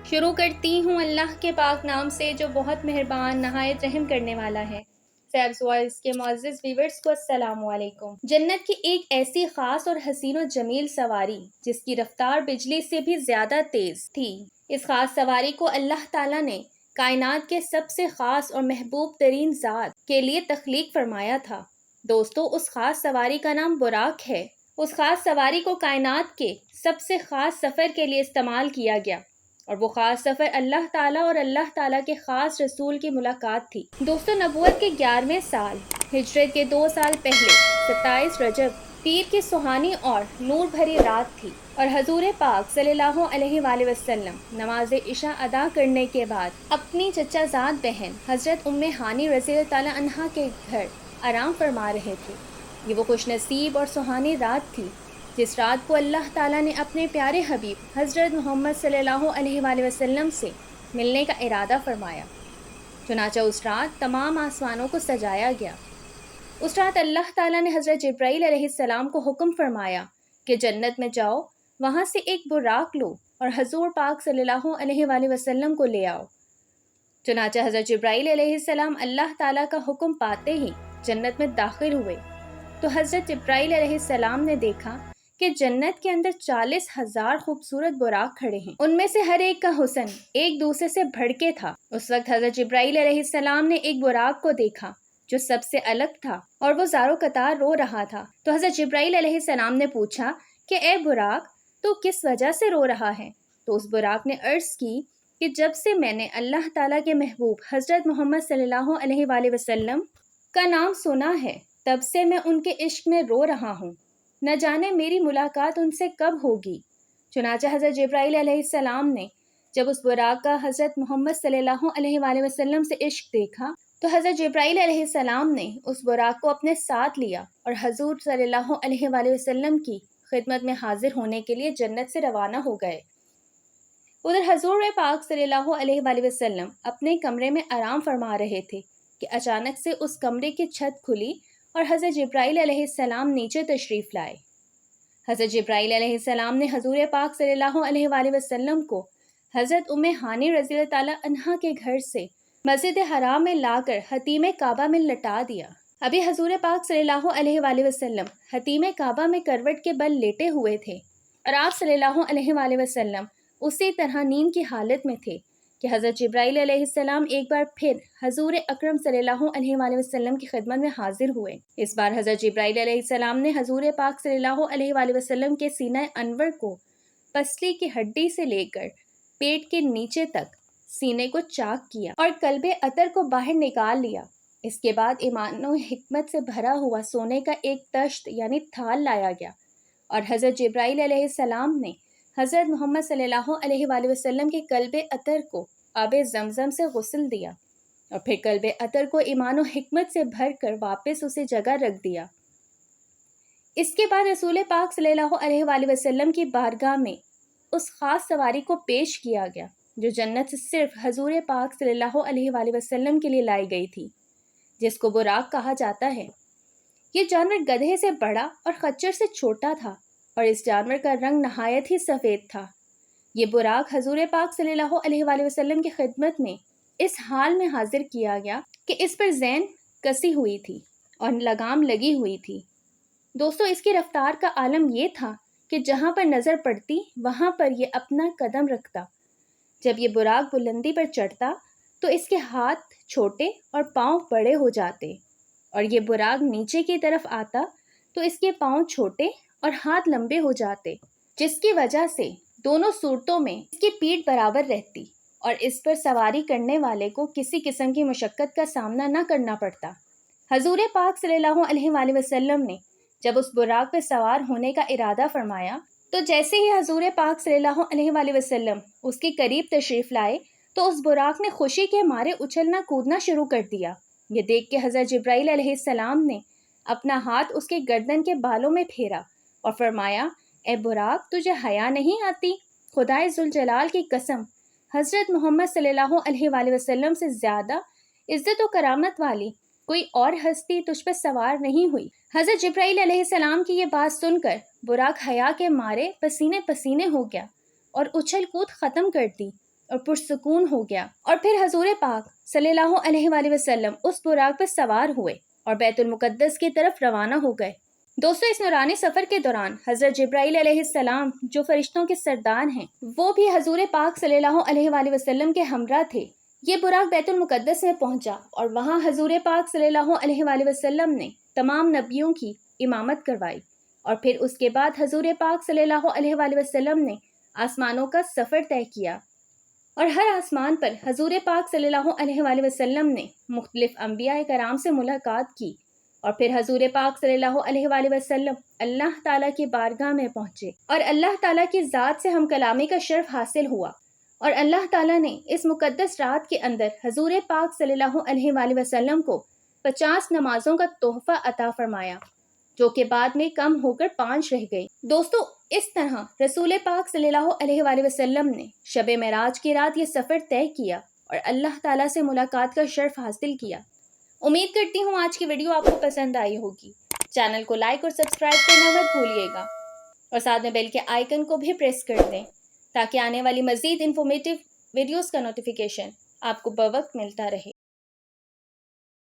شروع کرتی ہوں اللہ کے پاک نام سے جو بہت مہربان نہایت رحم کرنے والا ہے۔ سیبس وائس کے معزز ویورز کو السلام علیکم۔ جنت کی ایک ایسی خاص اور حسین و جمیل سواری جس کی رفتار بجلی سے بھی زیادہ تیز تھی۔ اس خاص سواری کو اللہ تعالیٰ نے کائنات کے سب سے خاص اور محبوب ترین ذات کے لیے تخلیق فرمایا تھا۔ دوستو، اس خاص سواری کا نام براق ہے۔ اس خاص سواری کو کائنات کے سب سے خاص سفر کے لیے استعمال کیا گیا، اور وہ خاص سفر اللہ تعالیٰ اور اللہ تعالیٰ کے خاص رسول کی ملاقات تھی۔ دوستو، نبوت کے 11ویں سال ہجرت کے 2 سال پہلے 27 رجب پیر کی سہانی اور نور بھری رات تھی، اور حضور پاک صلی اللہ علیہ وآلہ وسلم نماز عشاء ادا کرنے کے بعد اپنی چچا زاد بہن حضرت ام ہانی رضی اللہ تعالیٰ عنہا کے گھر آرام فرما رہے تھے۔ یہ وہ خوش نصیب اور سہانی رات تھی جس رات کو اللہ تعالیٰ نے اپنے پیارے حبیب حضرت محمد صلی اللہ علیہ وآلہ وسلم سے ملنے کا ارادہ فرمایا۔ چنانچہ اس رات تمام آسمانوں کو سجایا گیا۔ اس رات اللہ تعالیٰ نے حضرت جبرائیل علیہ السلام کو حکم فرمایا کہ جنت میں جاؤ، وہاں سے ایک براق لو اور حضور پاک صلی اللہ علیہ وآلہ وسلم کو لے آؤ۔ چنانچہ حضرت جبرائیل علیہ السلام اللہ تعالیٰ کا حکم پاتے ہی جنت میں داخل ہوئے تو حضرت جبرائیل علیہ السلام نے دیکھا کہ جنت کے اندر 40,000 خوبصورت براق کھڑے ہیں۔ ان میں سے ہر ایک کا حسن ایک دوسرے سے بڑھ کے تھا۔ اس وقت حضرت جبرائیل علیہ السلام نے ایک براق کو دیکھا جو سب سے الگ تھا، اور وہ زارو قطار رو رہا تھا۔ تو حضرت جبرائیل علیہ السلام نے پوچھا کہ اے براق، تو کس وجہ سے رو رہا ہے؟ تو اس براق نے عرض کی کہ جب سے میں نے اللہ تعالیٰ کے محبوب حضرت محمد صلی اللہ علیہ وآلہ وسلم کا نام سنا ہے، تب سے میں ان کے عشق میں رو رہا ہوں، نہ جانے میری ملاقات ان سے کب ہوگی۔ چنانچہ حضرت جبرائیل علیہ السلام نے جب اس براق کا حضرت محمد صلی اللہ علیہ وآلہ وسلم سے عشق دیکھا تو حضرت جبرائیل علیہ السلام نے اس براق کو اپنے ساتھ لیا اور حضور صلی اللہ علیہ وآلہ وسلم کی خدمت میں حاضر ہونے کے لیے جنت سے روانہ ہو گئے۔ ادھر حضور پاک صلی اللہ علیہ وآلہ وسلم اپنے کمرے میں آرام فرما رہے تھے کہ اچانک سے اس کمرے کی چھت کھلی اور حضرت جبرائیل علیہ السلام نیچے تشریف لائے۔ حضرت جبرائیل علیہ السلام نے حضور پاک صلی اللہ علیہ وآلہ وسلم کو حضرت ام ہانی رضی اللہ تعالیٰ عنہا کے گھر سے مسجد حرام میں لا کر حتیم کعبہ میں لٹا دیا۔ ابھی حضور پاک صلی اللہ علیہ وآلہ وسلم حتیم کعبہ میں کروٹ کے بل لیٹے ہوئے تھے، اور آپ صلی اللہ علیہ وآلہ وسلم اسی طرح نیند کی حالت میں تھے کہ حضرت جبرائیل علیہ السلام ایک بار پھر حضور اکرم صلی اللہ علیہ وآلہ وسلم کی خدمت میں حاضر ہوئے۔ اس بار حضرت جبرائیل علیہ السلام نے حضور پاک صلی اللہ علیہ وآلہ وسلم کے سینہ انور کو پسلی کی ہڈی سے لے کر پیٹ کے نیچے تک سینے کو چاک کیا اور کلب عطر کو باہر نکال لیا۔ اس کے بعد ایمان و حکمت سے بھرا ہوا سونے کا ایک تشت یعنی تھال لایا گیا، اور حضرت جبرائیل علیہ السلام نے حضرت محمد صلی اللہ علیہ وآلہ وسلم کے کلب عطر کو آب زمزم سے غسل دیا، اور پھر کلب عطر کو ایمان و حکمت سے بھر کر واپس اسے جگہ رکھ دیا۔ اس کے بعد رسول پاک صلی اللہ علیہ وآلہ وسلم کی بارگاہ میں اس خاص سواری کو پیش کیا گیا جو جنت سے صرف حضور پاک صلی اللہ علیہ وآلہ وسلم کے لیے لائی گئی تھی، جس کو براق کہا جاتا ہے۔ یہ جانور گدھے سے بڑا اور خچر سے چھوٹا تھا، اور اس جانور کا رنگ نہایت ہی سفید تھا۔ یہ براق حضور پاک صلی اللہ علیہ وآلہ وسلم کی خدمت میں اس حال میں حاضر کیا گیا کہ اس پر زین کسی ہوئی تھی اور لگام لگی ہوئی تھی۔ دوستو، اس کی رفتار کا عالم یہ تھا کہ جہاں پر نظر پڑتی وہاں پر یہ اپنا قدم رکھتا۔ جب یہ براق بلندی پر چڑھتا تو اس کے ہاتھ چھوٹے اور پاؤں بڑے ہو جاتے، اور یہ براق نیچے کی طرف آتا تو اس کے پاؤں چھوٹے اور ہاتھ لمبے ہو جاتے، جس کی وجہ سے دونوں صورتوں میں اس کی پیٹھ برابر رہتی اور اس پر سواری کرنے والے کو کسی قسم کی مشقت کا سامنا نہ کرنا پڑتا۔ حضور پاک صلی اللہ علیہ وآلہ وسلم نے جب اس براق پہ سوار ہونے کا ارادہ فرمایا تو جیسے ہی حضور پاک صلی اللہ علیہ وآلہ وسلم اس کے قریب تشریف لائے تو اس براق نے خوشی کے مارے اچھلنا کودنا شروع کر دیا۔ یہ دیکھ کے حضرت جبرائیل علیہ السلام نے اپنا ہاتھ اس کے گردن کے بالوں میں پھیرا اور فرمایا، اے براق، تجھے حیا نہیں آتی؟ خدائے ذوالجلال کی قسم، حضرت محمد صلی اللہ علیہ وآلہ وسلم سے زیادہ عزت و کرامت والی کوئی اور ہستی تجھ پر سوار نہیں ہوئی۔ حضرت جبرائیل علیہ السلام کی یہ بات سن کر براق حیا کے مارے پسینے پسینے ہو گیا اور اچھل کود ختم کر دی، اور پرسکون ہو گیا، اور پھر حضور پاک صلی اللہ علیہ وآلہ وسلم اس براق پر سوار ہوئے اور بیت المقدس کی طرف روانہ ہو گئے۔ دوستو، اس نورانی سفر کے دوران حضرت جبرائیل علیہ السلام جو فرشتوں کے سردار ہیں، وہ بھی حضور پاک صلی اللہ علیہ وآلہ وسلم کے ہمراہ تھے۔ یہ براق بیت المقدس میں پہنچا اور وہاں حضور پاک صلی اللہ علیہ وآلہ وسلم نے تمام نبیوں کی امامت کروائی، اور پھر اس کے بعد حضور پاک صلی اللہ علیہ وآلہ وسلم نے آسمانوں کا سفر طے کیا، اور ہر آسمان پر حضور پاک صلی اللہ علیہ وآلہ وسلم نے مختلف انبیاء کرام سے ملاقات کی، اور پھر حضور پاک صلی اللہ علیہ وآلہ وسلم اللہ تعالیٰ کی بارگاہ میں پہنچے، اور اللہ تعالیٰ کی ذات سے ہم کلامی کا شرف حاصل ہوا، اور اللہ تعالیٰ نے اس مقدس رات کے اندر حضور پاک صلی اللہ علیہ وآلہ وسلم کو 50 نمازوں کا تحفہ عطا فرمایا، جو کہ بعد میں کم ہو کر 5 رہ گئی۔ دوستو، اس طرح رسول پاک صلی اللہ علیہ وآلہ وسلم نے شب معراج کی رات یہ سفر طے کیا اور اللہ تعالیٰ سے ملاقات کا شرف حاصل کیا۔ امید کرتی ہوں آج کی ویڈیو آپ کو پسند آئی ہوگی۔ چینل کو لائک اور سبسکرائب کرنا مت بھولیے گا، اور ساتھ میں بیل کے آئیکن کو بھی پریس کر دیں تاکہ آنے والی مزید انفارمیٹیو ویڈیوز کا نوٹیفیکیشن آپ کو بوقت ملتا رہے۔